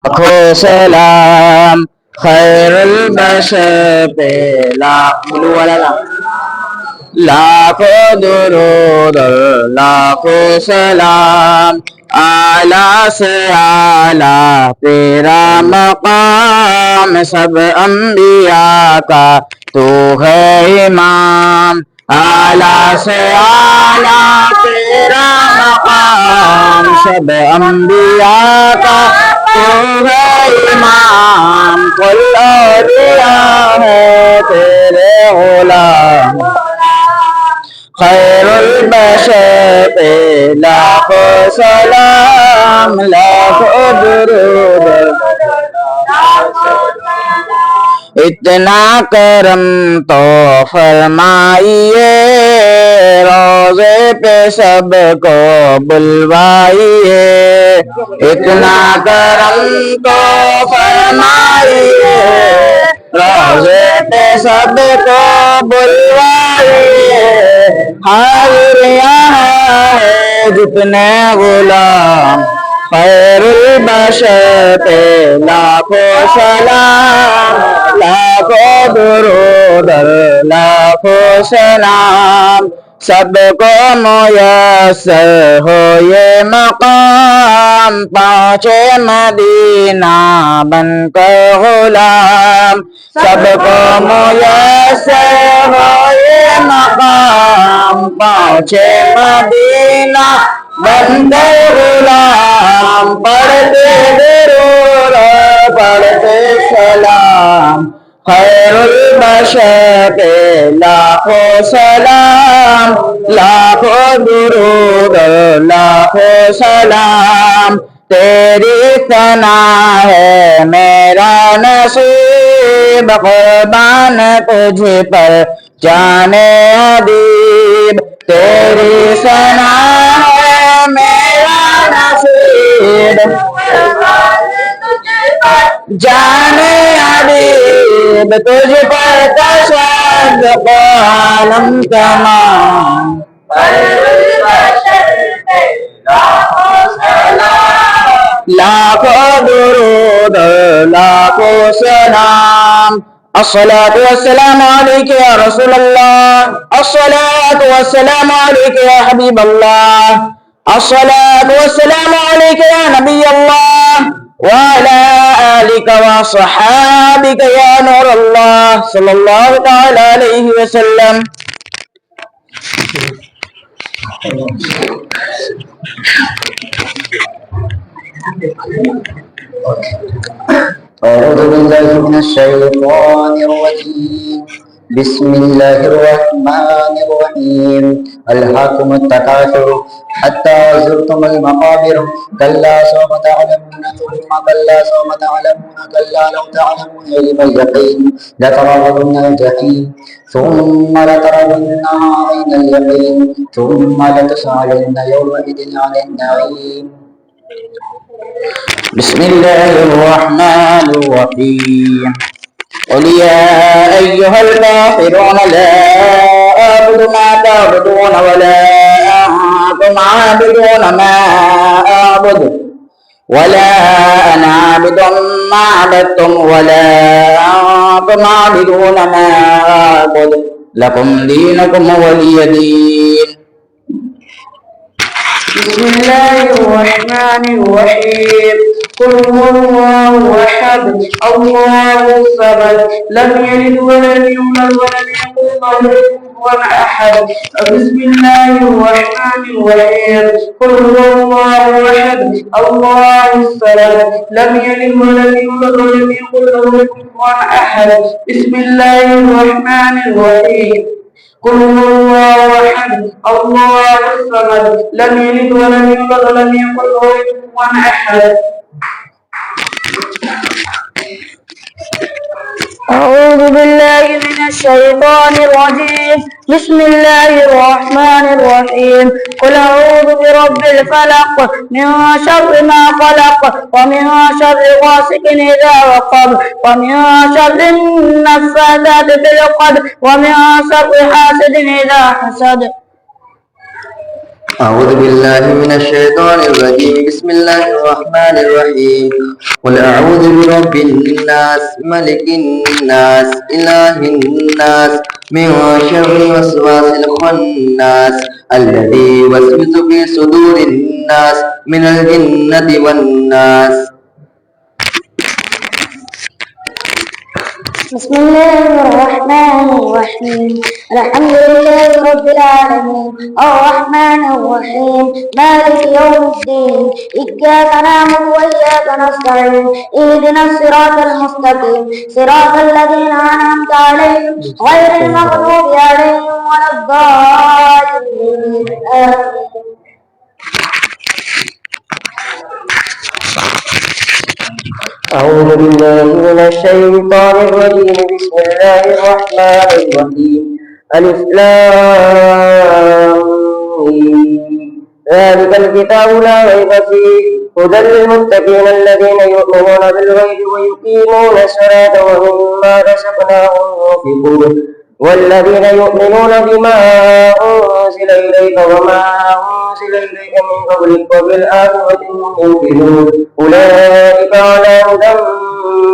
لاکھوں سلام خیر البشر پہ لاکھوں درود لاکھوں سلام اعلیٰ سے اعلیٰ تیرا مقام سب انبیاء کا تو ہے امام اعلیٰ سے اعلیٰ تیرا مقام سب انبیاء کا تو ہے امام کل اولیاء ہے تیرے غلام خیر البشر پہ لاکھوں سلام لاکھوں درود اتنا کرم تو فرمائیے روضے پہ سب کو بلوائیے اتنا کرم تو فرمائیے روضے پہ سب کو بلوائیے حاضر یہاں ہے جتنے غلام خیر البشر پہ لاکھوں سلام لاکھوں درود لاکھوں سلام سب کو میسر ہو یہ مقام پہنچے مدینہ بن کر غلام سب کو میسر ہو یہ مقام پہنچے مدینہ بن کر غلام پڑھتے درود پڑھتے سلام خیر البشر پہ لاکھوں سلام لاکھوں درود لاکھوں سلام تیری ثنا ہے میرا نصیب قربان تجھ پر جانے ادیب تیری ثنا ہے میرا نصیب جانے ادیب تجھ پر تشدق عالم تمام لاکھوں درود لاکھوں سلام الصلاة والسلام عليك يا رسول الله الصلاة والسلام عليك يا حبيب الله الصلاة والسلام عليك يا نبي الله وعلى آلك وصحابك يا نور الله صلى الله تعالى عليه وسلم أعوذ بالله من الشيطان الرجيم بسم الله الرحمن الرحيم ألهاكم التكاثر حتى زرتم المقابر كلا سوف تعلمون ثم كلا سوف تعلمون كلا لو تعلمون علم اليقين لترون الجحيم ثم لترونها عين اليقين ثم لتسألن يومئذ عن النعيم بسم الله الرحمن الرحيم قل يا أيها الكافرون لا أعبد ما تعبدون ولا أنتم عابدون ما أعبد ولا أنا عابد ما عبدتم ولا أنتم عابدون ما أعبد لكم دينكم ولي دين بسم الله الرحمن الرحيم قل هو الله احد الله الصمد لم يلد ولم يولد ولم يكن له كفوا احد بسم الله الرحمن الرحيم قل هو الله احد الله الصمد لم يلد ولم يولد ولم يكن له كفوا احد بسم الله الرحمن الرحيم قل هو الله احد الله الصمد لم يلد ولم يولد ولم يكن له كفوا احد أعوذ بالله من الشيطان الرجيم بسم الله الرحمن الرحيم قل أعوذ برب الفلق من شر ما خلق ومن شر غاسق إذا وقب ومن شر النفاثات في العقد ومن شر حاسد إذا حسد أعوذ بالله من الشيطان الرجيم بسم الله الرحمن الرحيم قل أعوذ برب الناس ملك الناس إله الناس من شر الوسواس الخناس الذي يوسوس في صدور الناس من الجنة والناس. بسم الله الرحمن الرحيم الحمد لله رب العالمين الرحمن الرحيم مالك يوم الدين إياك نعبد وإياك نستعين اهدنا الصراط المستقيم صراط الذين أنعمت عليهم غير المغضوب عليهم ولا الضالين آمين. أعوذ بالله من الشيطان الرجيم بسم الله الرحمن الرحيم ألف لام ميم. ذلك الكتاب لا ريب فيه هدى للمتقين الذين يؤمنون بالغيب ويقيمون الصلاة ومما رزقناهم ينفقون والذين يؤمنون بما أنزل إليك وما أنزل إليك من قبلك وبالآخرة هم يوقنون أولئك على هدى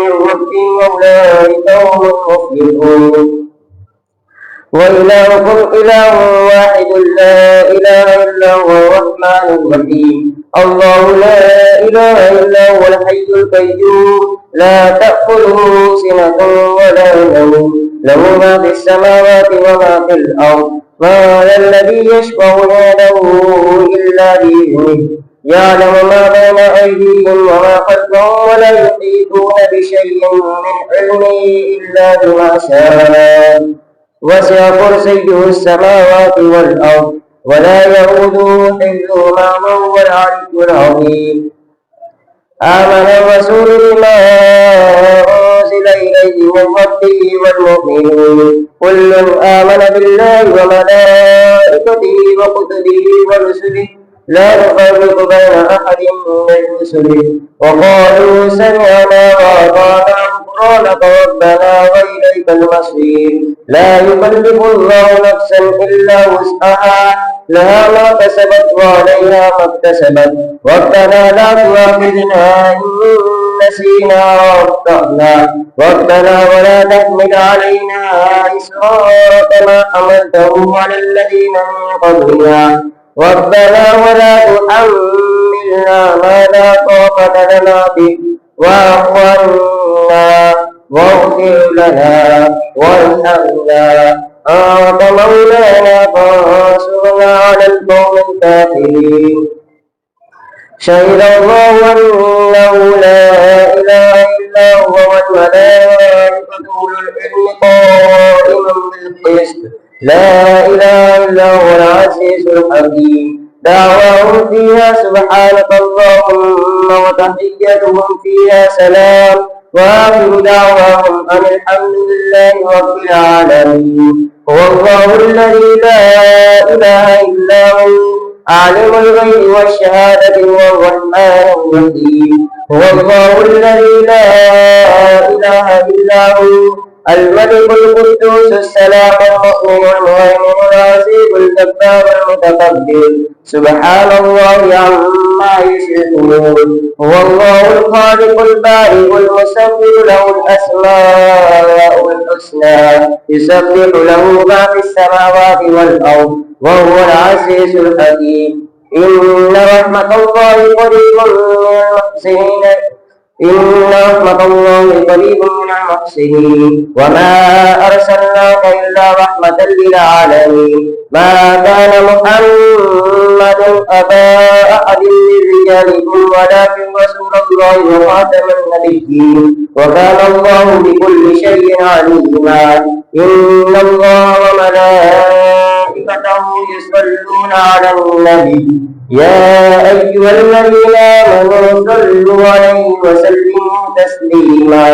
من ربهم وأولئك هم المفلحون. وإلهكم إله واحد لا إله إلا هو الرحمن الرحيم الله لا إله إلا هو الحي القيوم لا تأخذه سنة ولا نوم له ما في السماوات وما في الأرض ما الذي يشفع عنده إلا بإذنه يعلم ما بين أيديهم وما خلفهم ولا يحيطون بشيء من علمه إلا بما شاء وسع كرسيه السماوات والأرض ولا يئوده حفظهما وهو العلي العظيم. آمن الرسول بما أنزل إليه من ربه والمؤمنون كل آمن بالله وملائكته وكتبه ورسله لا نفرق بين أحد من رسله وقالوا سمعنا وأطعنا غفرانك ربنا وإليك المصير. لا يكلف الله نفسا إلا وسعها لها ما كسبت وعليها ما اكتسبت ربنا لا تؤاخذنا إن نسينا وأخطأنا ربنا ولا تحمل علينا إصرا كما حملته على الذين من قبلنا ربنا ولا تحملنا ما لا طاقة لنا به واعف عنا واغفر لنا وارحمنا أنت مولانا فانصرنا على القوم الكافرين. شهد الله أنه لا إله إلا هو والملائكة أولو العلم قائما بالقسط لا إله إلا هو العزيز الحكيم. دعواهم فيها سبحانك اللهم وتحيتهم فيها سلام وآخر دعواهم أن الحمد لله رب العالمين. هو الله الذي لا إله إلا هو عالم الغيب والشهادة هو الرحمن الرحيم. هو الله الذي لا إله إلا هو الملك القدوس السلام المؤمن المهيمن العزيز الجبار المتكبر سبحان الله عما يشركون. هو الله الخالق البارئ المصور له الأسماء الحسنى يسبح له ما في السماوات والأرض وهو العزيز الحكيم. إن رحمة الله قريب من المحسنين إن رحمة الله قريب من المحسنين. وما أرسلناك إلا رحمة للعالمين. ما كان محمد أبا أحد من رجالكم ولكن رسول الله وخاتم النبيين وكان الله بكل شيء عليما. إن الله وملائكته يصلون على النبي يا أيها الذين آمنوا صلوا عليه وسلموا تسليما.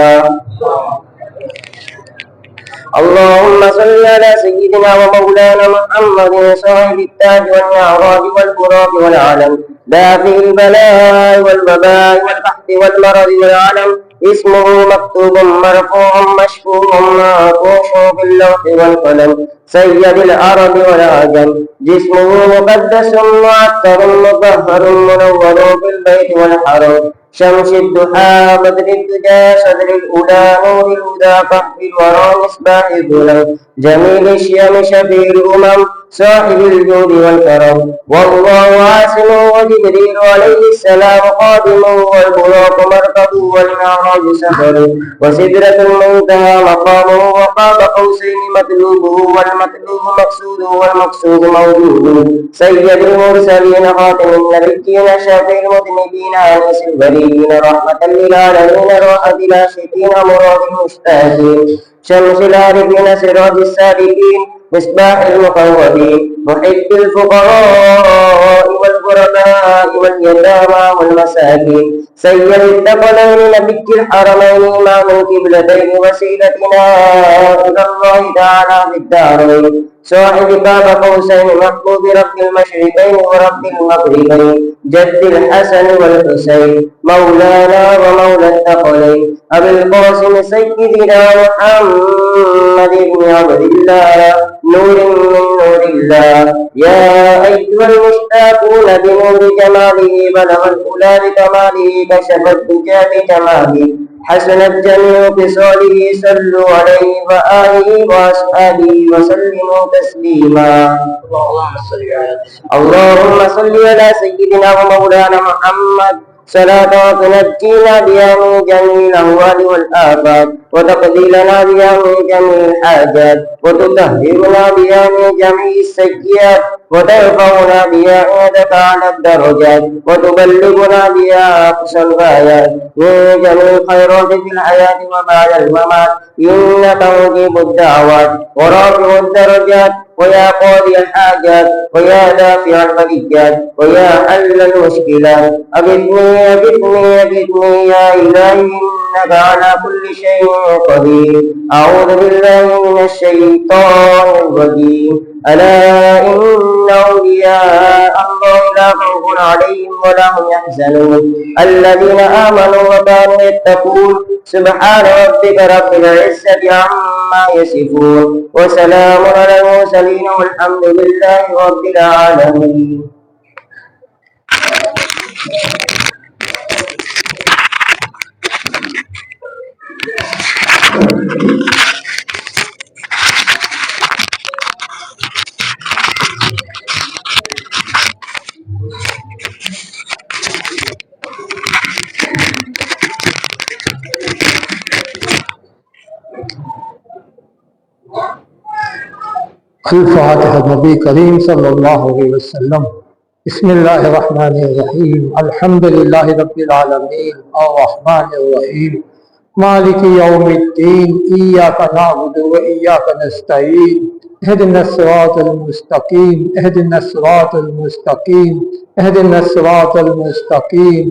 اللهم صل على سيدنا ومولانا محمد صاحب التاج والمعراج والبراق والعلم دافع البلاء والوباء والبحث والمرض والعلم اسمه مكتوب مرفوع مشفوع معطوف باللوح والقلم سيد العرب والعجم جسمه مقدس معطر مطهر منور بالبيت والحرم شمس الضحى بدر الدجى صدر الأولى نور الهدى فهد الورى مصباح الظلم جميل الشيم شفيع الأمم صاحب الجود والكرم والله عاصم وجبريل عليه السلام قادم والبراق مركب والمعراج سفر وسدرة المنتهى مقامه وقاب قوسين مطلوبه والمطلوب مقصوده والمقصود موجود سيد المرسلين خاتم النبيين شافي المذنبين انيس البريين رحمة للعالمين راحة العاشقين مراد المشتاقين شمس العارفين سراج السالكين مصباح المقومين محب الفقراء والغرباء واليتامى والمساكين سيد الثقلين نبي الحرمين إمام القبلتين وسيلتنا إلى الله تعالى في الدارين صاحب باب قوسين محبوب رب المشرقين ورب المغربين جد الحسن والحسين مولانا ومولى الثقلين أبي القاسم سيدنا محمد بن عبد الله نور من نور الله يا أيها المشتاقون بنور جماله بلغ الأولى بكماله كشف الدجى بجماله حسنت جميع خصاله صلوا عليه وآله وأصحابه وسلموا تسليما اللهم صل على سيدنا ومولانا محمد صلاة تنجينا بها من جميع الأهوال والآفات وتقضي لنا بها من جميع الحاجات وتطهرنا بها من جميع السيئات وترفعنا بها عندك على الدرجات وتبلغنا بها أقصى الغايات من جميع الخيرات في الحياة وبعد الممات إنك مجيب الدعوات ورافع الدرجات ويا قاضي الحاجات ويا دافع البليات ويا حل المشكلات أغثني أغثني أغثني يا إلهي إنك على كل شيء قدير أعوذ بالله من الشيطان الرجيم ألا إن أولياء الله لا خوف عليهم ولا هم يحزنون الذين آمنوا وكانوا يتقون سبحان ربك رب العزة عما يصفون وسلام على المرسلين والحمد لله رب العالمين. الفاتحة نبی کریم صلی اللہ علیہ وسلم. بسم اللہ الرحمن الرحیم. الحمد للہ رب العالمین الرحمن الرحیم مالک یوم الدین ایاک نعبد و ایاک نستعین اهدنا الصراط المستقیم اهدنا الصراط المستقیم اهدنا الصراط المستقیم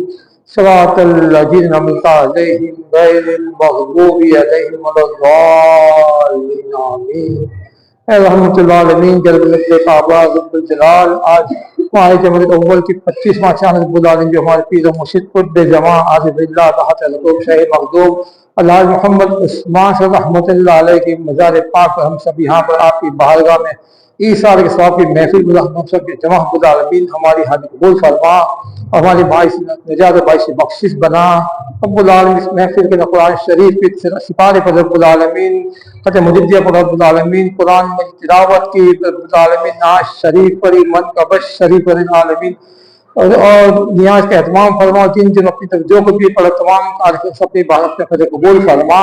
صراط الذین انعمت علیہم غیر المغضوب علیہم ولا الضالین آمین. اے رحمت اللہ عالمین جلال کعبہ رب الجلال، آج ماہ جمادی الاول کی 25واں چاند رب العالمین جو ہمارے پیر و مرشد قطب جماع عازب اللہ تحت القوم شاہ مخدوم اللہ محمد عثمان صاحب رحمۃ اللہ علیہ کی مزار پاک پر ہم سب یہاں پر آپ کی بارگاہ میں عیسیٰ کے ثواب کی محفل گزار ہم سب کے جمع رب العالمین ہماری حاجت قبول فرما اور ہماری باعث نجات و باعث بخشش بنا رب العالمین. اس محفل کے قرآن شریف کے سپارے پر رب العالمین ختم مجدیہ پر رب العالمین قرآن میں تلاوت کی رب العالمین نعت شریف پر من کا بش شریف پر العالمین اور نیاز کا اہتمام فرما. جن جن اپنی طرف جو بھی پڑھ تمام عارفین سب کی بات اپنے خود قبول فرما.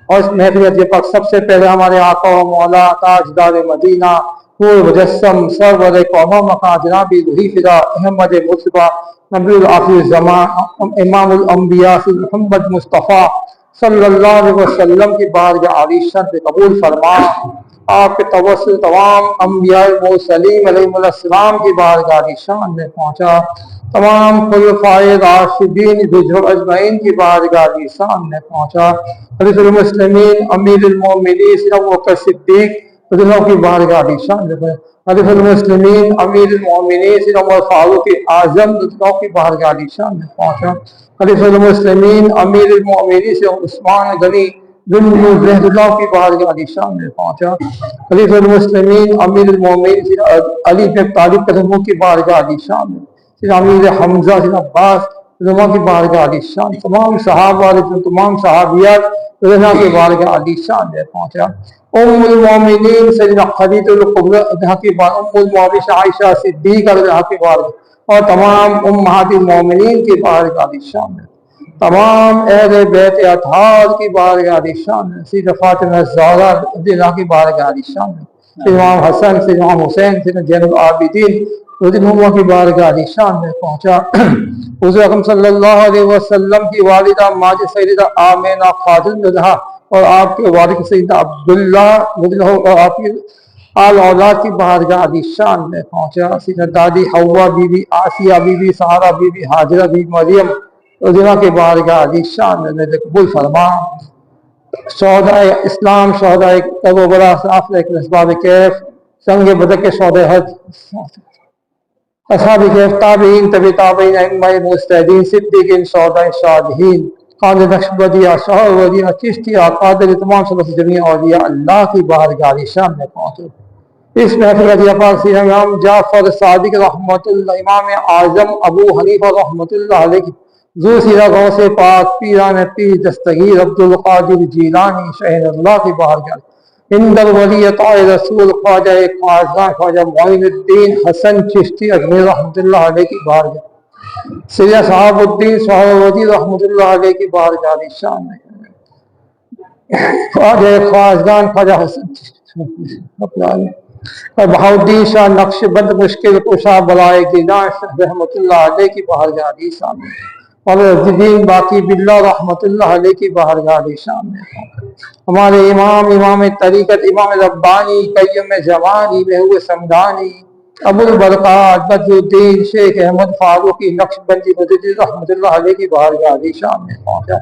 اور اس محفل پاک سب سے پہلے ہمارے آقا و مولا تاجدار مدینہ پور مجسم سرور قوم مقام جناب روحی فدا احمد مصطفیٰ نبی الآخر زمان امام الانبیاء محمد مصطفیٰ صلی اللہ علیہ وسلم کی بارگاہ عالی شان پہ قبول فرما. آپ کے توسل تمام انبیاء مرسلین علیہ السلام کی بارگاہ عالی شان میں پہنچا. تمام خلفائے راشدین بجر اجمعین کی بارگاہ عالی شان میں پہنچا. حضرت المسلمین امیر المومنین ابو بکر صدیق دنوں کی بارگاہ شان خلیفۃ المسلمین امیر المومنین سید عمر فاروق اعظم دنوں کی بارگاہ شان میں پہنچا خلیفۃ المسلمین امیر المومنین سے عثمان غنی بن اللہ کی بارگاہ شان میں پہنچا خلیفۃ المسلمین امیر المومنین سید علی بن طالب قدموں کی بارگاہ شان میں سید امیر حمزہ سید عباس علماء کی بارگاہ شان تمام صحابہ تمام صحابیات علماء کی بارگاہ شان میں پہنچا ام المومنین سیدنا خدیجہ الکبریٰ کی ام المومنین عائشہ صدیقہ کی بارگاہ اور تمام امہات المومنین کی بارگاہ شان میں تمام اہل بیت اطہار کی بارگاہ شان میں سیدہ فاطمہ الزہرا کی بارگاہ شان میں سیدنا امام حسن سیدنا امام حسین سیدنا زین العابدین کی بارگاہ شان میں پہنچا حضور اکرم صلی اللہ علیہ وسلم کی والدہ ماجد سیدہ آمینہ خاتون الہا اور آپ کے والد سیدنا عبداللہ اور آپ کی آل اولاد کی بارگاہ شان میں پہنچا سیدنا دادی حوا بی بی آسیہ بی بی سارہ بی بی حاجرہ بی مریم اور کے بارگاہ شان میں قبول فرما شہداء اسلام شہداء کربلا اسباب کیف سنگ بدر کے شہداء حج اصحاب کیف تابعین طبی تابعین ائمہ مجتہدین صدیقین شہداء شاہدین قاضی نقشبندیہ شاہ ولیہ چشتیہ قادر تمام صلی جمیع اولیاء اللہ کی بارگاہ شان میں پہنچے اس محفل رضی پاک سے امام جعفر صادق رحمۃ اللہ امام اعظم ابو حنیفہ رحمۃ اللہ علیہ ذو سیرہ غوث پاک پیران پیر دستگیر عبد القادر جیلانی شہر اللہ کی بارگاہ ہند الولی طاء رسول خواجہ خواجہ خواجہ معین الدین حسن چشتی اجمیر رحمۃ اللہ علیہ کی بارگاہ سید صحاب الدین سہروردی رحمۃ اللہ علیہ کی بارگاہ شان میں خواجہ خواجگان خواجہ حسن اور بہاؤدین شاہ نقش بند مشکل کشا بلائے گیلان رحمۃ اللہ علیہ کی بارگاہ شان میں اور الدین باقی باللہ رحمۃ اللہ علیہ کی بارگاہ شان میں ہمارے امام طریقت امام ربانی قیم زمانی محبوب سمدانی ابو البرکات بدر الدین شیخ احمد فاروقی نقش بندی مجدد رحمۃ اللہ علیہ کی بارگاہ شان میں پہنچا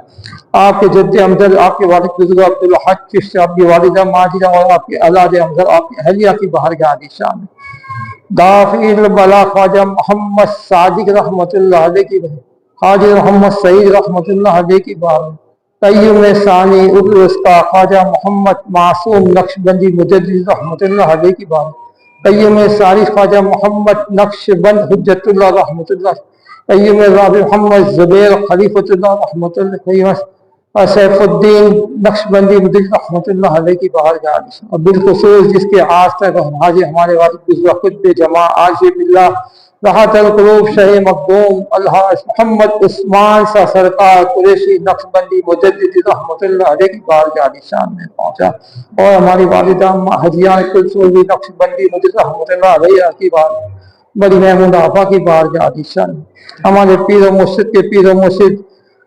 آپ کے جد امجد آپ کے والد بزرگ عبد الحق چشتی آپ کی والدہ ماجدہ اور آپ کے اولاد امجد آپ کی اہلیہ کی بارگاہ شان میں دافع البلا خواجہ محمد صادق رحمۃ اللہ علیہ کی خواجہ محمد سعید رحمۃ اللہ علیہ کی بارگاہ قیم ثانی الوسطی خواجہ محمد معصوم نقش بندی مجدد رحمۃ اللہ علیہ کی بارگاہ قیم ثانی خواجہ محمد نقش بند حجت اللہ رحمۃ اللہ قیم رابع محمد زبیر خلیفۃ اللہ رحمۃ اللہ اور سیف الدین نقش بندی مجدد رحمۃ اللہ علیہ کی بارگاہ اور بالخصوص جس کے آج تک حاجی ہمارے والد خطب جماع عاجز باللہ راحت القلوب شہ مخدوم الحاج محمد عثمان شاہ سرکار قریشی نقش بندی مجدد رحمۃ اللہ علیہ کی بارگاہ شان میں پہنچا اور ہماری والدہ حجیان کلثومی نقش بندی مجدد رحمۃ اللہ علیہ کی بارگاہ بڑی محمود آفا کی بارگاہ شان ہمارے پیر و مرشد کے پیر و مرشد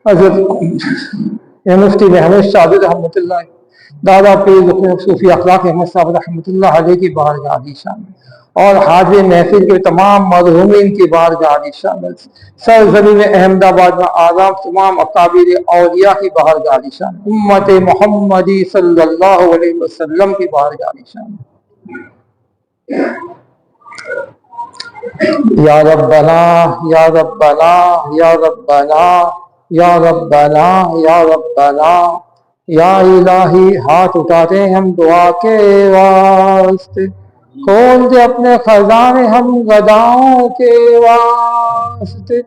حضرت مفتی محمود شاہ رحمۃ اللہ دادا پیر صوفی اخلاق احمد صاحب رحمۃ اللہ علیہ کی بارگاہ شان اور حاضر محفل کے تمام مرحومین کی بارگاہ شامل سرزمین احمد آباد میں آداب تمام اکابر اولیاء کی بارگاہ شامل امت محمدی صلی اللہ علیہ وسلم کی بارگاہ شامل یا ربنا یا ربنا یا ربنا یا ربنا یا ربنا یا الہی ہاتھ اٹھاتے ہم دعا کے واسطے کھول دے اپنے خزانے ہم گداؤں کے واسطے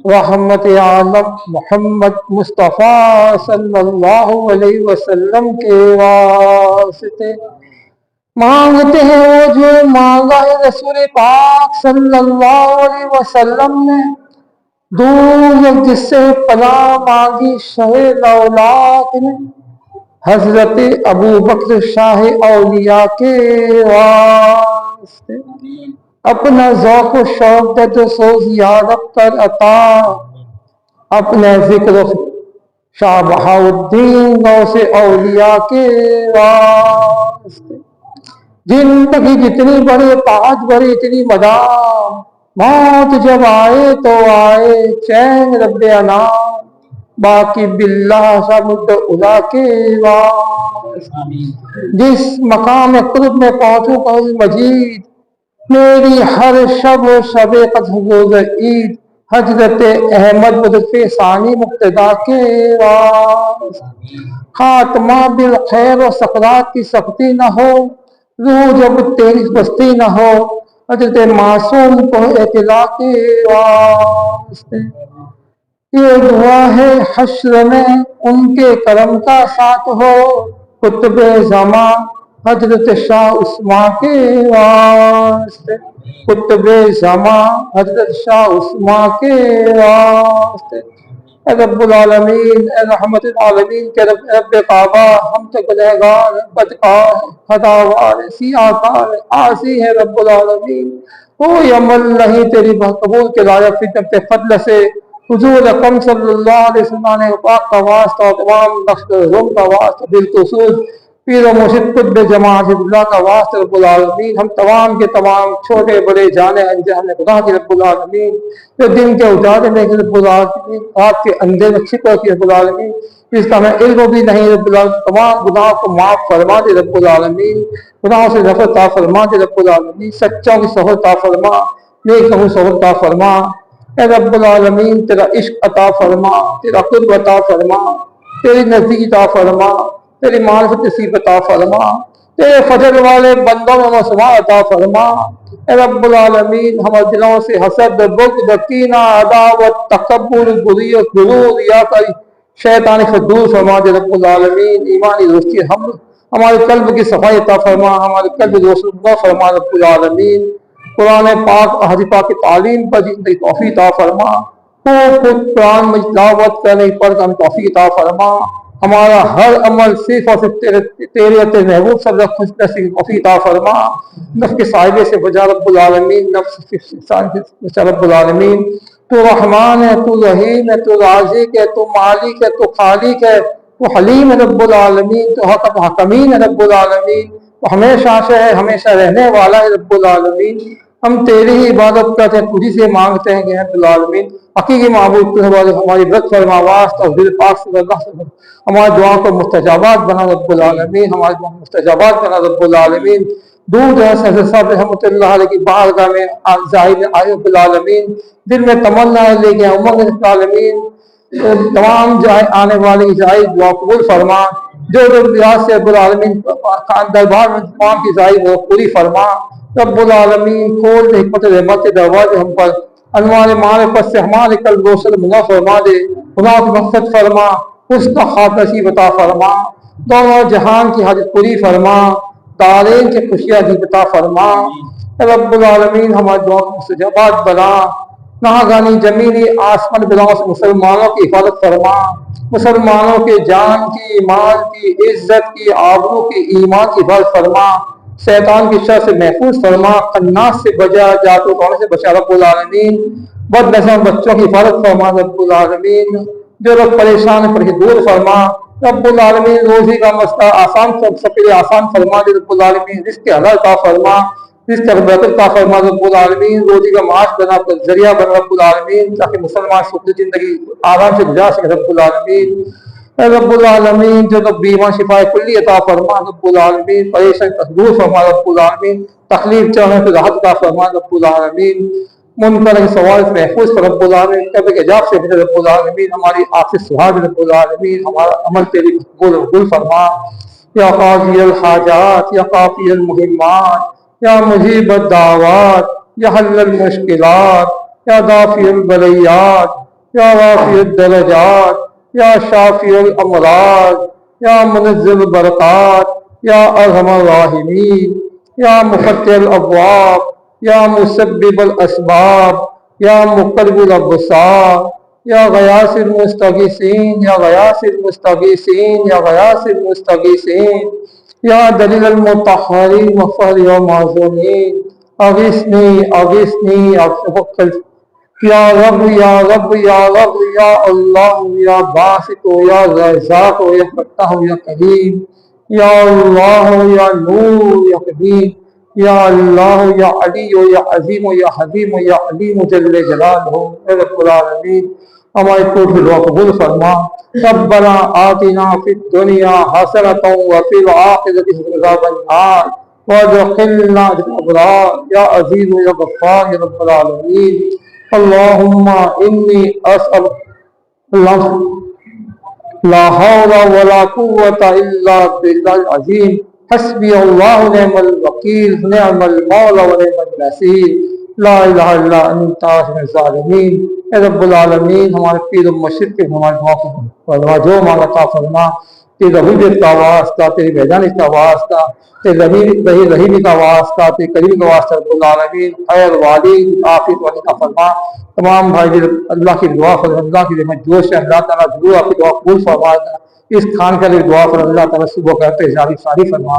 رحمت عالم محمد مصطفیٰ صلی اللہ علیہ وسلم کے واسطے مانگتے ہیں وہ جو مانگا ہے رسول پاک صلی اللہ علیہ وسلم نے دور جس سے پناہ مانگی شہ لولاک نے حضرت ابو بکر شاہ اولیاء کے واسطے اپنا ذوق و شوق دے تو سوز یارب کر عطا اپنے ذکر شاہ بہاؤدین غوث اولیاء کے واسطے زندگی جتنی بڑی پاج بڑی اتنی مدام موت جب آئے تو آئے چین رب انام باقی باللہ سمد ادا کے واسطے جس مقام قرب میں پہنچوں قول مجید میری ہر شب و شب قدر روز عید حضرت احمد لطف ثانی مقتدا کے واسطے خاتمہ بالخیر و سکرات کی سختی نہ ہو، روح جب تیری بستی نہ ہو، حضرت معصوم کو اطلاع کے واسطے یہ دعا ہے حشر میں ان کے کرم کا ساتھ ہو، قطب زمان حضرت شاہ عثمان کے واسطے، قطب زمان حضرت شاہ عثمان کے واسطے۔ اے رب العالمین، اے رحمت العالمین کے رب کعبہ، ہم تو گنہگار بدکار خطاوار سیاہکار عاصی ہے رب العالمین، کوئی عمل نہیں تیری قبول کے لائق فی فضل سے حضور اکرم صلی اللہ علیہ وسلم نے پاک کا واسطہ اور تمام نقش روم کا واسطہ بالخصوص پیر و مرشد قطب جماعت اللہ کا واسطہ رب العالمین، ہم تمام کے تمام چھوٹے بڑے جانے انجانے خدا کی رب العالمین، جو دن کے اجالے میں رب العالمین، رات کے اندھیرے میں چھپا کی رب العالمین، جس کا ہمیں علم بھی نہیں رب العالمین، تمام گناہوں کو معاف فرما دے رب العالمین، گناہوں سے نفرت عطا فرما دے رب العالمین، سچوں کی صحبت عطا فرما، نیک کی صحبت عطا فرما، اے رب العالمین تیرا عشق عطا فرما، تیرا قرب عطا فرما، تیری نزدیکی عطا فرما، تیری معرفت نصیب عطا فرما، تیرے فضل والے بندوں میں مسمع عطا فرما، اے رب العالمین ہمارے دلوں سے حسد، بغض، کینہ، عداوت، تکبر، غرور، غرور، ریاکاری، شیطانی سے دور فرما دے رب العالمین، ایمانی دوستی ہمارے قلب کی صفائی عطا فرما، ہمارے قلب روشن فرما رب العالمین، قرآن پاک حدیث پاک کی تعلیم پر زندگی توفیق عطا فرما، خود قرآن میں تلاوت کرنے پر ہم توفیق عطا فرما، ہمارا ہر عمل صرف اور صرف تیرے محبوب صلی اللہ علیہ وسلم سے توفیق عطا فرما، نفس کے صاحبے سے بچا رب العالمین، نفس کے صاحبے سے بچا رب العالمین، تو رحمان ہے، تو رحیم ہے، تو رازق ہے، تو مالک ہے، تو خالق ہے، تو حلیم ہے رب العالمین، تو حکمین ہے رب العالمین، تو ہمیشہ سے ہے، ہمیشہ رہنے والا ہے رب العالمین، ہم تیری ہی عبادت کرتے ہیں، تجھی سے مانگتے ہیں کہ رب العالمین حقیقی معبود تو ہماری برت فرما واسطہ اور دل پاک صلی اللہ علیہ وسلم ہماری دعا کو مستجابات بنا رب العالمین، ہماری دعا کو مستجابات بنا رب العالمین، دور دراز سے حضرت صاحب رحمۃ اللہ علیہ کی بارگاہ میں ظاہر آئے رب العالمین، دل میں تمنا لے کے امنگ رب العالمین، تمام جائے آنے والی جائے دعا قبول فرما، جو ریاض سے رب العالمین دربار میں تمام کی ظاہر وہ پوری فرما، رب العالمین کھول دے حکمت رحمت کے دروازے ہم پر، انوار معرفت سے ہمارے قلب روشن منع فرما دے، گناہ کی مغفرت فرما، حسن خاتمہ نصیب عطا فرما، دونوں جہان کی حاجت پوری فرما، دارین کی خوشیاں دی عطا فرما، رب العالمین ہماری دعا کو مستجابات بنا، ناگانی زمینی آسمان بلاؤں سے مسلمانوں کی حفاظت فرما، مسلمانوں کے جان کی، مال کی، عزت کی، آبرو کی، ایمان کی حفاظت فرما، شیطان کی شر سے محفوظ فرما، خناس سے بچا، جادو ٹونے سے بچا رب العالمین، بد نظر بچوں کی حفاظت فرما رب العالمین، جو لوگ پریشان ہیں پریشان دور فرما رب العالمین، روزی کا مسئلہ آسان سب کے لیے آسان فرما دے رب العالمین، رزق کے حلال عطا فرما، رزق کا برکت عطا فرما رب العالمین، روزی کا معاش بنا کر ذریعہ بنا رب العالمین، تاکہ مسلمان سکون زندگی آرام سے گزار سکے رب العالمین، اے رب العالمین جو لوگ بیمار شفا کلی عطا فرما رب العالمین، پریشان دور فرما رب العالمین، تکلیف چاہنے سے راحت عطا فرما رب العالمین، منکر کے سوال سے محفوظ کر رب العالمین، قبر کے عذاب سے بچا رب العالمین، ہماری آخر سہاد رب العالمین، ہمارا عمل تیری قبول فرما، یا قاضی الحاجات، یا قافی المہمات، یا مجیب الدعوات، یا حل المشکلات، یا دافع البلیات، یا رافع الدرجات، یا شافی الامراض، یا منزل البرکات، یا ارحم الراحمین، یا مفتح الابواب، یا مسبب الاسباب، یا مقرب الابصار، یا غیاث المستغیثین، یا غیاث المستغیثین، یا غیاث المستغیثین، یا دلیل المطہرین وفہر و معذونین، اغثنی اغثنی اغثنی، یا رب یا رب یا رب، یا اللہ یا باسط یا رزاق یا فتاح یا کریم، یا اللہ یا نور یا قدیم، یا اللہ یا علی یا عظیم یا حلیم یا علیم جل جلالہ، اے رب العالمین ہماری پوری دعا قبول فرما. ربنا آتنا فی الدنیا حسنۃ وفی الآخرۃ حسنۃ وقنا عذاب النار وادخلنا الابرار یا عزیز یا غفار یا رب العالمین. اللہم انی اسأل اللہ لا حول ولا قوة الا باللہ العظیم. حسبی اللہ نعم الوکیل نعم المولا ونعم النصیر. لا الہ الا انت من الظالمین. اے رب العالمین ہمارے پیر و مرشد کے ہمارے فرما جو مانگا عطا فرما. تیری ربوبیت کا واسطہ، تیری وحدانیت کا واسطہ، تیری رحیمی کا واسطہ، تیری کریم کا واسطہ رب العالمین خیر والی عافیت والی کا فرما. تمام بھائی اللہ کی دعا فرما، اللہ کی رحمت جوش ہے، اللہ تعالیٰ ضرور آپ کی دعا قبول فرما. اس خان کے لیے دعا فرما، اللہ تعالیٰ صبح کرتے جاری ساری فرما.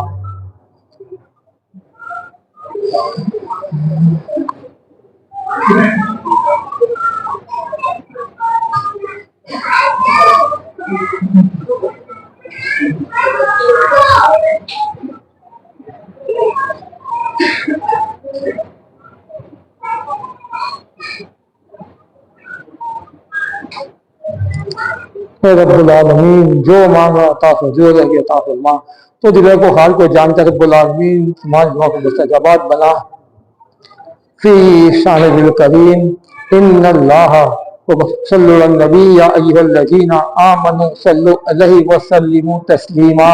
اے رب العالمین جو مانگا عطا فرما، جو لگے عطا فرما. تو دل کو حال کو جانتا رب العالمین تمہاری دعا کو مستجابات بنا. فی شان الکریم ان اللہ صلو علی النبی یا ایھا الذین آمنوا صلوا علیہ وسلموا تسلیما.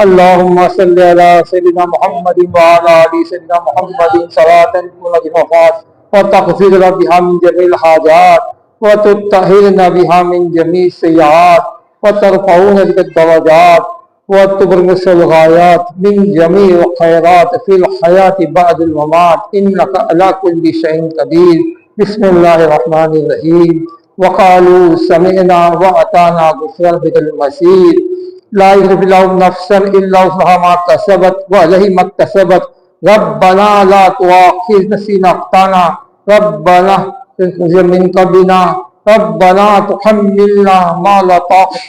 اللہم صل علی سیدنا محمد وعلی آل سیدنا محمد صلاۃ تنجی المفاز وتغفر لنا بها من جميع الحاجات وتطهرنا بها من جميع السيئات وترفعنا بك الدرجات وتبلغنا الغايات من جميع الخيرات في الحياة بعد الممات إنك على كل شيء قدير. بسم الله الرحمن الرحيم. وقالوا سمعنا وأطعنا غفرانك المصير. لا يكلف الله نفسا إلا وسعها ما كسبت وعليه ما اكتسبت. ربنا لا تؤاخذنا إن نسينا أو أخطأنا. ربنا من قبلنا ربنا تحملنا ما لا طاقة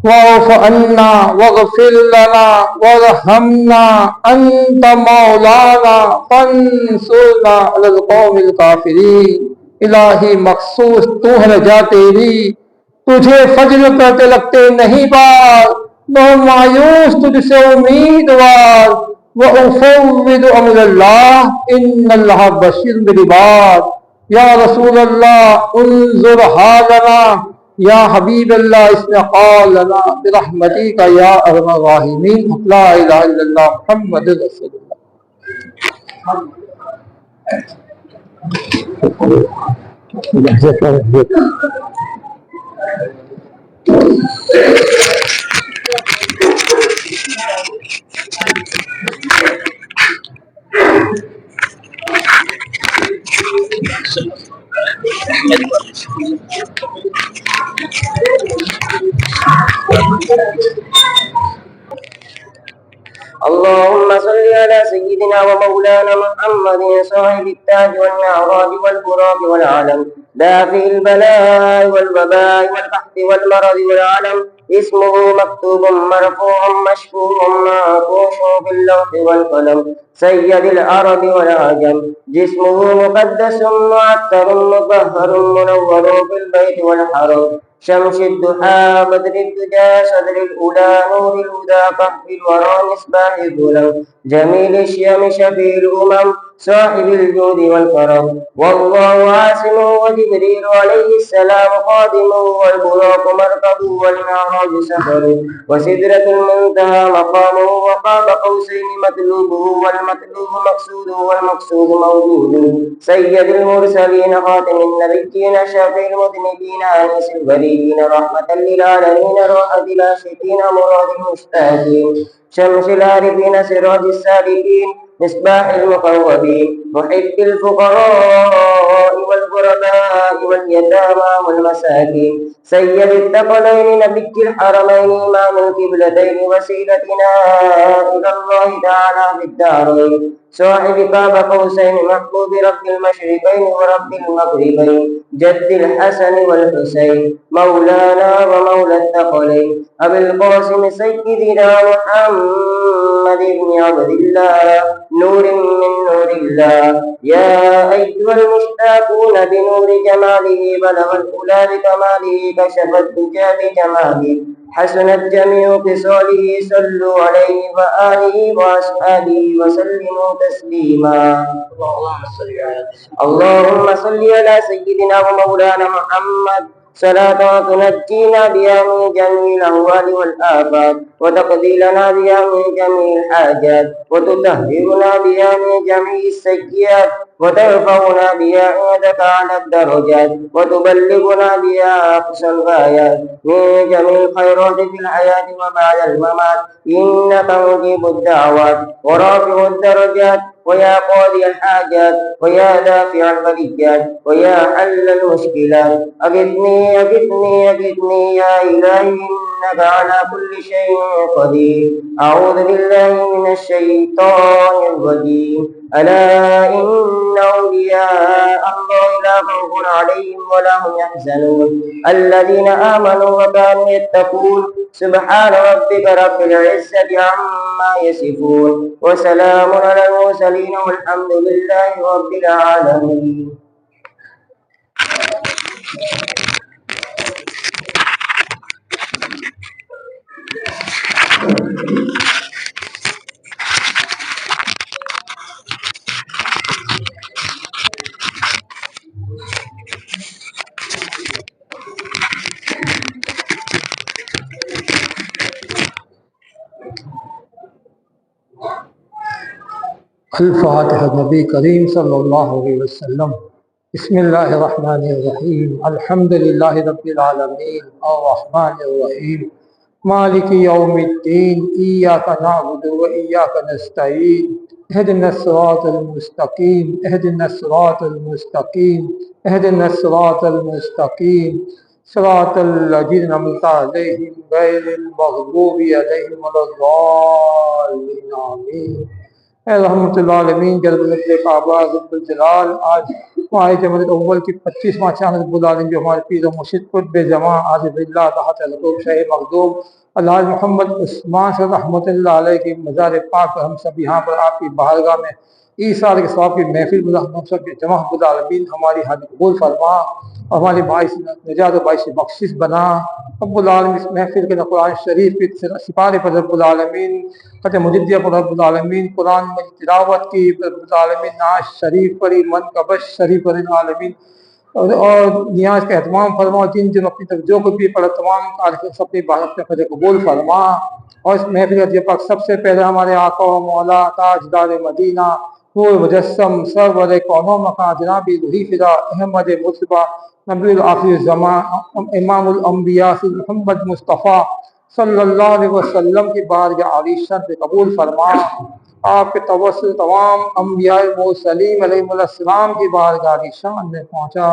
واعف عنا واغفر لنا وارحمنا انت مولانا فانصرنا على القوم الكافرین. الہی مخصوص تو ہے رجا تیری، تجھے فجر کرتے لگتے نہیں بار، نہ مایوس تجھ سے امیدوار. وافوض امر اللہ ان اللہ بشیر بالعباد. یا رسول اللہ انظر حالنا، یا حبیب اللہ اسمع لنا برحمتک یا ارحم الراحمین. لا الہ الا اللہ محمد رسول اللہ. اللهم صل على سيدنا ومولانا محمد صاحب التاج والمعراج والبراق والعلم دافع البلاء والوباء والبحث والمرض والعلم. اسمه مكتوب مرفوع مشفوع معفوش باللوح والقلم. سيد العرب والعجم. جسمه مقدس معطر مطهر منور في البيت والحرم. شمس الضحى بدر الدجى صدر الأولى نور الهدى كهف الورى مصباح الظلم. جميل الشيم شفيع الأمم صاحب الجود والكرم. والله عاصم وجبريل عليه السلام خادم والبراق مركب والمعراج سفر. وسدرة المنتهى مقامه وقاب قوسين مطلوبه والمطلوب مقصوده والمقصود موجود. سيد المرسلين خاتم النبيين شافع المذنبين أنيس البريين رحمة للعالمين راحة العاشقين مراد المشتاقين. شمس العارفين سراج السالكين مصباح المقربين. محب الفقراء والغرباء واليتامى والمساكين. سيد الثقلين نبي الحرمين إمام القبلتين وسيلتنا إلى الله تعالى في الدارين. صاحب قاب قوسين محبوب رب المشرقين ورب المغربين. جد الحسن والحسين مولانا ومولى الثقلين. أبي القاسم سيدنا محمد بن عبد الله نور من نور الله. يا أيها المشتاقون بنور جماله بلغ الأولى بكماله كشف الدجى بجماله حسنت جميع خصاله. صلوا عليه وآله وأصحابه وسلموا تسليما. اللهم صل على سيدنا ومولانا محمد صلاة تنجينا بها من جميع الأهوال والآفات وتقضي لنا بها من جميع الحاجات وتطهرنا بها من جميع السيئات وترفعنا بها عندك على الدرجات وتبلغنا بها أقصى الغايات من جميع الخيرات في الحياة وبعد الممات. إنك مجيب الدعوات ورافع الدرجات ويا قاضي الحاجات ويا دافع البليات ويا حل المشكلات. أغثني أغثني أغثني يا إلهي إنك على كل شيء قدير. أعوذ بالله من الشيطان الرجيم. ألا إن أولياء الله لا خوف عليهم ولا هم يحزنون الذين آمنوا وكانوا يتقون. سبحان ربك رب العزة عما يصفون وسلام على المرسلين والحمد لله رب العالمين. الفاتحہ نبی کریم صلی اللہ علیہ وسلم۔ بسم اللہ الرحمن الرحیم، الحمد للہ رب العالمین الرحمن الرحیم مالک یوم الدین، ایاک نعبد و ایاک نستعین، اہدنا الصراط المستقیم اہدنا الصراط المستقیم اہدنا الصراط المستقیم صراط الذین انعمت علیہم غیر المغضوب علیہم ولا الضالین آمین۔ اے رحمت اللہ عالمین جلال کعبہ رب الجلال، آج ماہ جمادی الاول کی 25واں چاند رب العالمین جو ہمارے پیر و مرشد قطب زمان عارف اللہ تحت القوم شیخ مخدوم الحاج محمد عثمان سے رحمۃ اللہ علیہ کی مزار پاک پر ہم سب یہاں پر آپ کی بارگاہ میں عیسیٰ کے ثواب کی محفل ہم سب کے جمع رب العالمین ہماری حاجت قبول فرما اور ہماری باعث نجات و باعث بخشش بنا رب العالمین۔ اس محفل کے قرآن شریف کی سپارے پر رب العالمین، ختم مجدیہ پر رب العالمین، قرآن مجید تلاوت کی رب العالمین، نعت شریف پڑھی، منقبت شریف پر العالمین اور نیاز کا اہتمام فرما، جن جن اپنی طرف جو کچھ بھی پڑھا تمام کارکن سب کی بات اپنے خود قبول فرما۔ اور اس محفل کا پاک سب سے پہلے ہمارے آقا و مولا تاجدار مدینہ نور مجسم سرور کونوں مکان جناب روحی فدا احمد مصطفیٰ نبی الآخر زمان امام الانبیاء محمد مصطفیٰ صلی اللہ علیہ وسلم کی بارگاہ عالی شان سے قبول فرما۔ آپ کے توسل تمام انبیاء مرسلین علیہ السلام کی بارگاہ عالی شان میں پہنچا،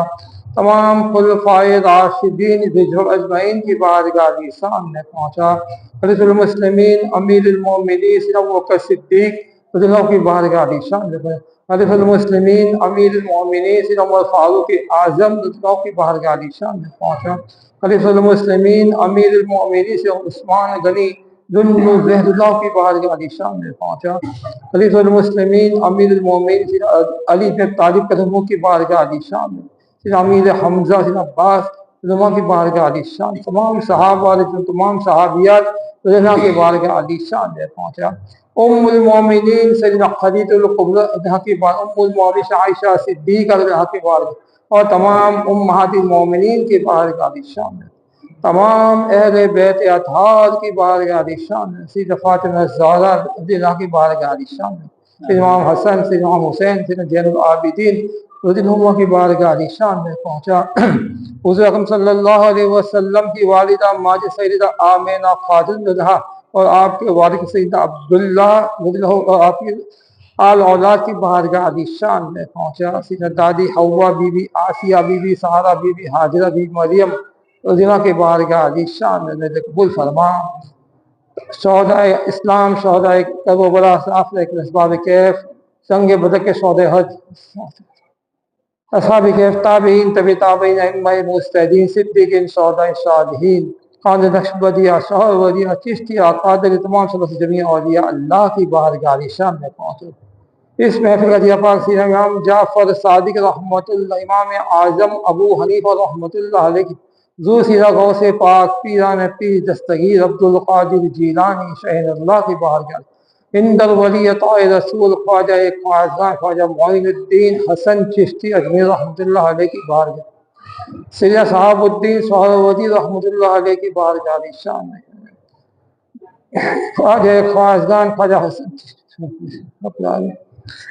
تمام خلفائے راشدین بجر اجمعین کی بارگاہ عالی شان میں پہنچا، خلیفۃ المسلمین امیر المومنین سیدنا ابوبکر صدیق رضی اللہ کی بارگاہ عالی شان میں پہنچا، خلیفۃ المسلمین امیر المومنین سیدنا عمر فاروق اعظم رضی اللہ کی بارگاہ عالی شان میں پہنچا، خلیفۃ المسلمین امیر المومنین سیدنا عثمان غنی ذو الرحد اللہ کی بارگاہ عالی شان میں پہنچا، خلیفۃ المسلمین امیر المومنین سیدنا علی بن طالب قدموں کی بارگاہ عالی شان میں، سیدنا امیر حمزہ سیدنا عباس علماء کی بارگاہ عالی شان، تمام صحابہ تمام صحابیات رضی اللہ کی بارگاہ علی شان میں پہنچا، ام المومنین سیدنا خدیجہ الکبریٰ ام المومنین عائشہ صدیقہ رضی اللہ کی بارگاہ اور تمام امہات المومنین کی بارگاہ علی شان میں، تمام اہل بیت اطہار کی بارگاہ علی شان میں، سیدہ فاطمہ الزہرا رضی اللہ کی بارگاہ علی شان میں، سیدنا امام حسن سیدنا امام حسین سیدنا زین العابدین رضی اللہ کی بارگاہ علی شان میں پہنچا، حضور اکرم صلی اللہ علیہ وسلم کی والدہ ماجد سیدہ آمینہ خاتون رضا اور آپ کے والد سیدنا عبداللہ رضی اللہ اور آپ کی آل اولاد کی بارگاہ علی شان میں پہنچا، سیدنا دادی حوا بی بی آسیہ بی بی سہارا بی بی حاجرہ بی مریم رضی اللہ کی بارگاہ علی شان میں قبول فرما۔ شہداء اسلام، شہداء کربلا، اسباب کیف، سنگ بدر کے شہداء حج، اصحاب کیف، تابعین، طبی تابعین، ائمہ مجتہدین، صدیقین، شہداء صالحین، قاضی نقشبندیہ، شاہ ولیہ، چشتیہ، قادری، تمام صلی جمیع اولیاء اللہ کی بارگاہ علی شان میں پہنچے۔ اس محفل کا دیا پاک سیدنا امام جعفر صادق رحمۃ اللہ، امام اعظم ابو حنیفہ رحمۃ اللہ علیہ کی ذو سیدھا غوث پاک پیران پیر دستگیر عبد القادر جیلانی شہر اللہ کی بارگاہ اندر ولی طائع رسول خواجہ خواجہ خواجہ معین الدین حسن چشتی اجمیر رحمۃ اللہ علیہ کی بارگاہ سیدنا صحاب الدین سہروردی رحمۃ اللہ علیہ کی بارگاہ شان ہے خواجہ خواجگان خواجہ حسن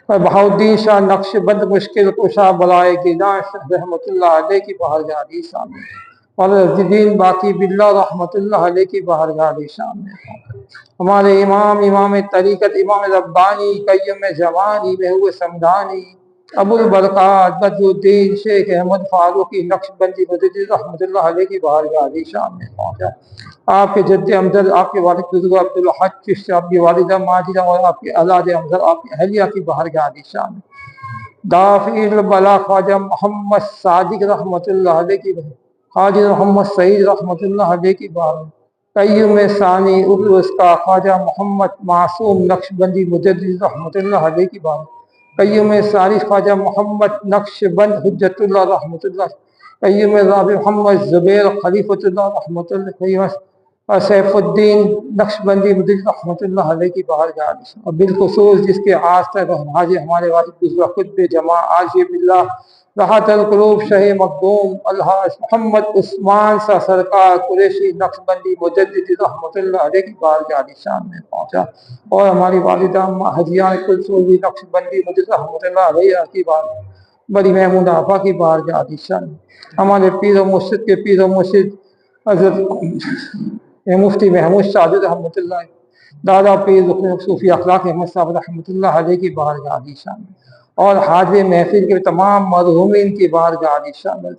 بہاؤدین شاہ نقش بند مشکل کشا بلائے گیداں رحمۃ اللہ علیہ کی بارگاہ شان ہے اور الدین باقی باللہ رحمۃ اللہ علیہ کی بارگاہ شان ہے ہمارے امام طریقت امام ربانی قیم زمانی محبوب سمدانی ابو البرکات بدر الدین شیخ احمد فاروقی نقش بندی مجدد رحمۃ اللہ علیہ کی بارگاہ شان میں پہنچا آپ کے جد امجد آپ کے والد بزرگ عبد الحق چشتی آپ کی والدہ ماجدہ اور آپ کے اولاد امجد آپ کی اہلیہ کی بارگاہ شان میں دافع البلا خواجہ محمد صادق رحمۃ اللہ علیہ کی خواجہ محمد سعید رحمۃ اللہ علیہ کی بارگاہ قیوم ثانی ابرس کا خواجہ محمد معصوم نقش بندی مجدد رحمۃ اللہ علیہ کی بارگاہ قیوم ثانی خواجہ محمد نقش بند حجت اللہ رحمۃ اللہ قیوم رابع محمد زبیر خلیفۃ اللہ رحمۃ اللہ اور سیف الدین نقش بندی مجدد رحمۃ اللہ علیہ کی بارگاہ اور بالخصوص جس کے آج تک حاجی ہمارے والد بزرگ خطب جماع عاجز باللہ راحت القلوب شہ مخدوم الحاج محمد عثمان سا سرکار قریشی نقش بندی مجدد رحمۃ اللہ علیہ کی بارگاہ شان میں پہنچا اور ہماری والدہ حجیان کلثومی نقش بندی مجدد رحمۃ اللہ علیہ کی بارگاہ بڑی محمود آفا کی بارگاہ شان ہمارے پیر و مرشد کے پیر و مرشد حضرت مفتی محمود شاہد رحمۃ اللہ دادا پیر صوفی اخلاق احمد صاحب رحمۃ اللہ علیہ کی بارگاہ شان اور حاضر محفل کے تمام مرحومین کی بارگاہ شامل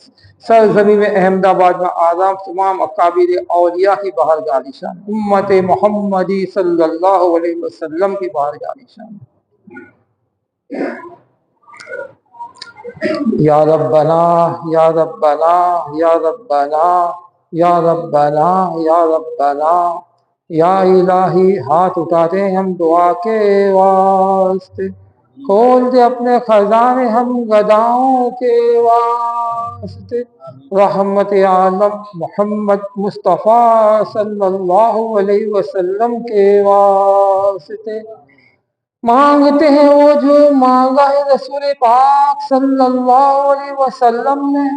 سرزمین میں احمد آباد میں آرام تمام اکابر اولیاء کی بارگاہ شامل امت محمدی صلی اللہ علیہ وسلم کی بارگاہ شامل یا ربنا یا ربنا یا ربنا یا ربنا یا ربنا یا الہی ہاتھ اٹھاتے ہیں ہم دعا کے واسطے کھول دے اپنے خزانے ہم گداؤں کے واسطے رحمت عالم محمد مصطفیٰ صلی اللہ علیہ وسلم کے واسطے مانگتے ہیں وہ جو مانگا ہے رسول پاک صلی اللہ علیہ وسلم نے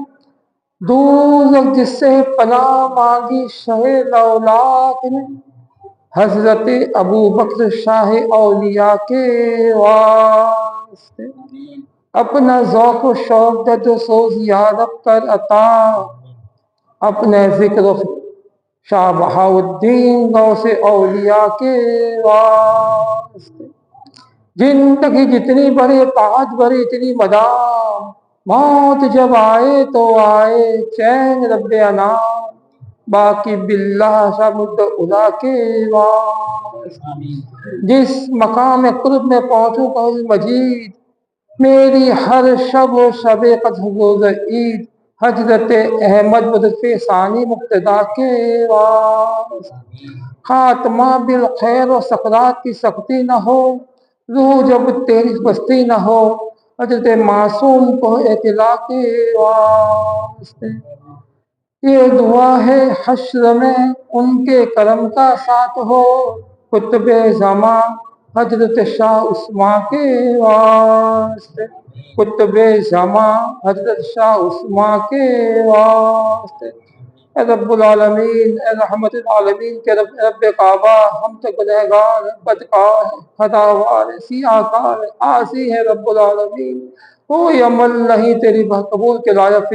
دور جس سے پناہ مانگی شہ لولاک نے حضرت ابو بکر شاہ اولیاء کے واسطے اپنا ذوق و شوق دد و سوز یارب کر عطا اپنے ذکر و شاہ بہاؤدین غوث اولیاء کے واسطے زندگی جتنی بڑے تاج بڑے اتنی مدام موت جب آئے تو آئے چین رب انام باقی باللہ شامد ادا کے واسطے جس مقام قرب میں پہنچوں قول مجید میری ہر شب و شب قدر روز عید حضرت احمد بدر ثانی مقتدا کے واسطے خاتمہ بالخیر و سکرات کی سختی نہ ہو روح جب تیری بستی نہ ہو حضرت معصوم کو اطلاع کے واسطے یہ دعا ہے حشر میں ان کے کرم کا ساتھ ہو قطب زمان حضرت شاہ عثمان کے واسطے قطب زمان حضرت شاہ عثمان کے واسطے اے رب العالمین اے رحمت العالمین کے رب کعبہ ہم تک گنہگار بدکار خطاوار سیاہ کار عاصی ہے رب العالمین کوئی عمل نہیں تیری قبول کے لائق